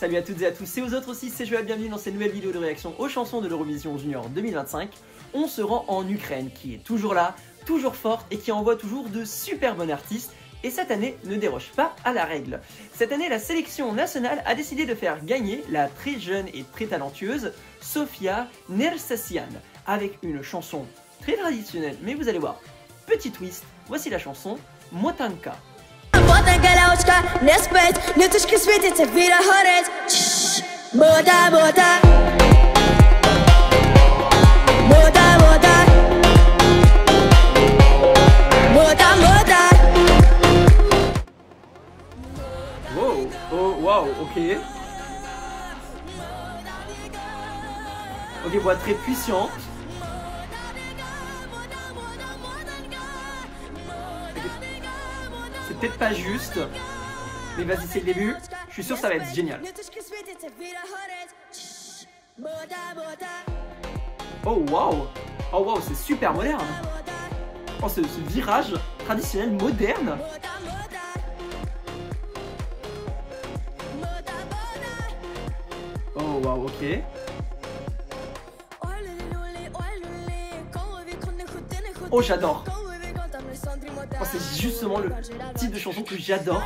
Salut à toutes et à tous, c'est aux autres aussi, c'est Joël, bienvenue dans cette nouvelle vidéo de réaction aux chansons de l'Eurovision Junior 2025. On se rend en Ukraine, qui est toujours là, toujours forte et qui envoie toujours de super bons artistes. Et cette année ne déroge pas à la règle. Cette année, la sélection nationale a décidé de faire gagner la très jeune et très talentueuse Sofia Nersessian, avec une chanson très traditionnelle, mais vous allez voir, petit twist, voici la chanson Motanka. Wow, oh wow, ok. Ok, voix très puissante. C'est peut-être pas juste, mais vas-y, c'est le début. Je suis sûr que ça va être génial. Oh wow, oh wow, c'est super moderne. Oh, ce virage traditionnel moderne. Oh wow, ok. Oh, j'adore. Oh, c'est justement le type de chanson que j'adore.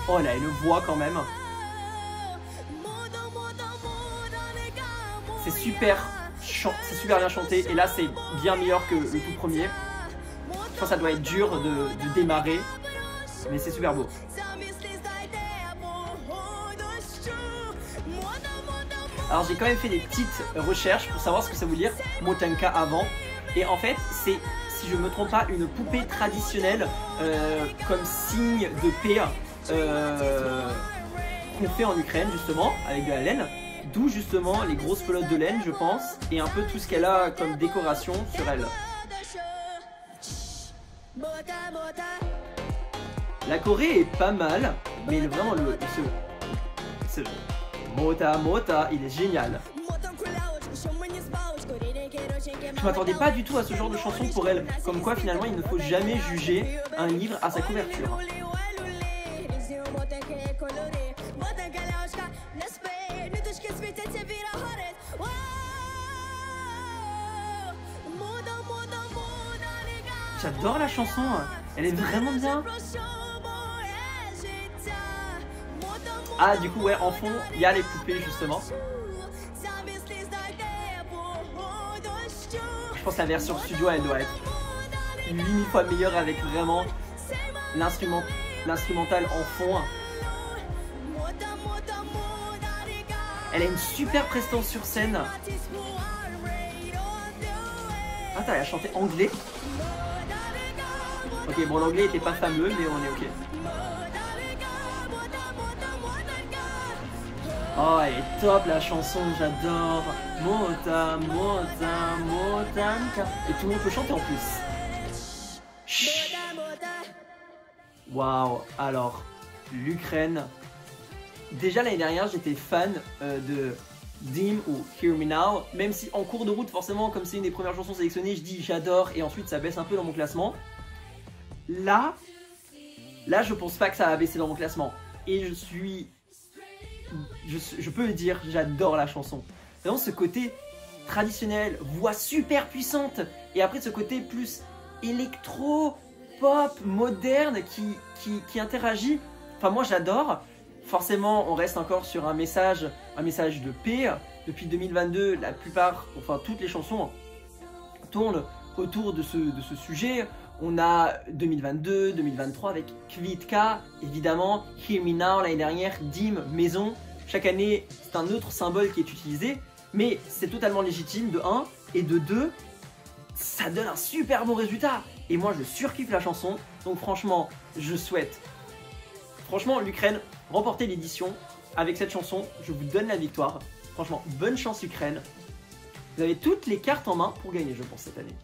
Oh, elle a une voix quand même. C'est super bien chanté. Et là, c'est bien meilleur que le tout premier. Je pense que ça doit être dur de démarrer. Mais c'est super beau. Alors j'ai quand même fait des petites recherches pour savoir ce que ça veut dire Motanka avant. Et en fait c'est, si je me trompe pas, une poupée traditionnelle comme signe de paix qu'on fait en Ukraine justement avec de la laine. D'où justement les grosses pelotes de laine je pense et un peu tout ce qu'elle a comme décoration sur elle. La Corée est pas mal, mais vraiment ce Mota Mota, il est génial. Je m'attendais pas du tout à ce genre de chanson pour elle. Comme quoi finalement il ne faut jamais juger un livre à sa couverture. J'adore la chanson, elle est vraiment bien. Ah du coup ouais, en fond il y a les poupées justement. Je pense que la version studio elle doit être 8000 fois meilleure avec vraiment l'instrumental en fond. Elle a une super prestance sur scène. Attends, elle a chanté anglais. Ok, bon l'anglais était pas fameux mais on est ok. Oh, elle est top la chanson, j'adore. Mota, Mota, Motanka. Et tout le monde peut chanter en plus. Chut. Waouh, alors, l'Ukraine. Déjà l'année dernière, j'étais fan de Dim ou Hear Me Now. Même si en cours de route, forcément, comme c'est une des premières chansons sélectionnées, je dis j'adore et ensuite ça baisse un peu dans mon classement. Là, je pense pas que ça va baisser dans mon classement. Et je peux le dire, j'adore la chanson. Vraiment ce côté traditionnel, voix super puissante. Et après ce côté plus électro, pop, moderne qui interagit. Enfin moi j'adore. Forcément on reste encore sur un message de paix. Depuis 2022 la plupart, enfin toutes les chansons tournent autour de ce sujet. On a 2022, 2023 avec Kvitka, évidemment, Hear Me Now l'année dernière, Dim, Maison. Chaque année, c'est un autre symbole qui est utilisé, mais c'est totalement légitime de 1, et de 2, ça donne un super bon résultat. Et moi, je surkiffe la chanson, donc franchement, je souhaite, l'Ukraine remporter l'édition avec cette chanson. Je vous donne la victoire. Franchement, bonne chance Ukraine. Vous avez toutes les cartes en main pour gagner, je pense, cette année.